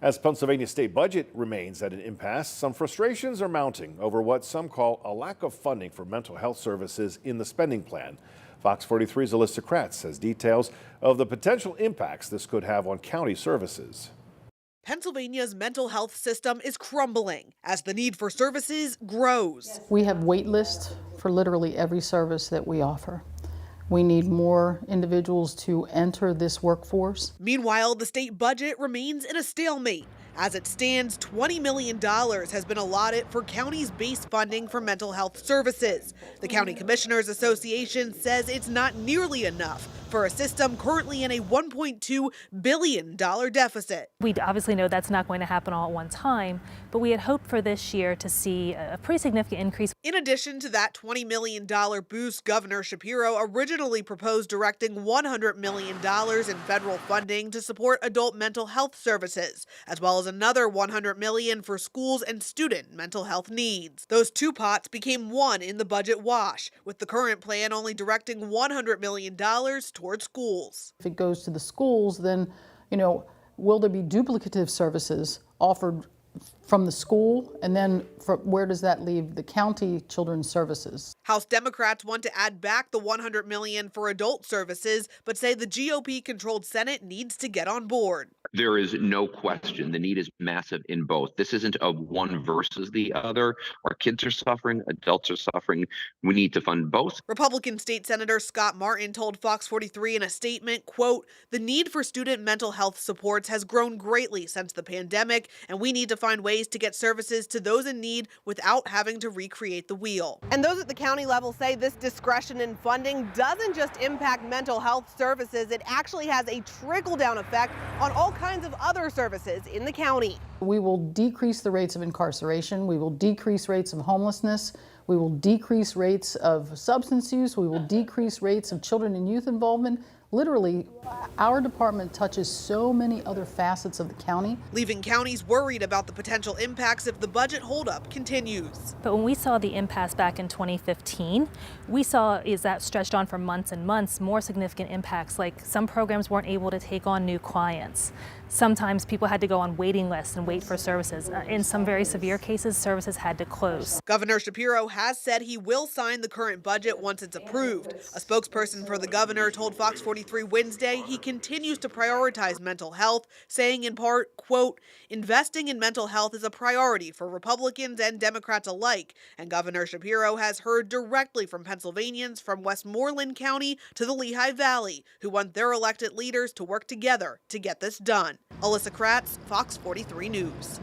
As Pennsylvania's state budget remains at an impasse, some frustrations are mounting over what some call a lack of funding for mental health services in the spending plan. Fox 43's Lisa Schaefer has details of the potential impacts this could have on county services. Pennsylvania's mental health system is crumbling as the need for services grows. We have wait lists for literally every service that we offer. We need more individuals to enter this workforce. Meanwhile, the state budget remains in a stalemate. As it stands, $20 million has been allotted for counties' base funding for mental health services. The County Commissioners Association says it's not nearly enough for a system currently in a $1.2 billion deficit. We obviously know that's not going to happen all at one time, but we had hoped for this year to see a pretty significant increase. In addition to that $20 million boost, Governor Shapiro originally proposed directing $100 million in federal funding to support adult mental health services, as well as another $100 million for schools and student mental health needs. Those two pots became one in the budget wash, with the current plan only directing $100 million towards schools. If it goes to the schools, then, will there be duplicative services offered from the school, and then where does that leave the county children's services? House Democrats want to add back the $100 million for adult services, but say the GOP-controlled Senate needs to get on board. There is no question the need is massive in both. This isn't a one versus the other. Our kids are suffering, adults are suffering. We need to fund both. Republican State Senator Scott Martin told Fox 43 in a statement, quote, "The need for student mental health supports has grown greatly since the pandemic, and we need to find ways to get services to those in need without having to recreate the wheel." And those at the county level say this discretion in funding doesn't just impact mental health services, it actually has a trickle-down effect on all kinds of other services in the county. We will decrease the rates of incarceration, we will decrease rates of homelessness, we will decrease rates of substance use, we will decrease rates of children and youth involvement. Literally, our department touches so many other facets of the county. Leaving counties worried about the potential impacts if the budget holdup continues. But when we saw the impasse back in 2015, we saw is that stretched on for months and months, more significant impacts, like some programs weren't able to take on new clients. Sometimes people had to go on waiting lists and wait for services. In some very severe cases, services had to close. Governor Shapiro has said he will sign the current budget once it's approved. A spokesperson for the governor told Fox 43 Wednesday he continues to prioritize mental health, saying in part, quote, "Investing in mental health is a priority for Republicans and Democrats alike." And Governor Shapiro has heard directly from Pennsylvanians from Westmoreland County to the Lehigh Valley, who want their elected leaders to work together to get this done. Alyssa Kratz, Fox 43 News.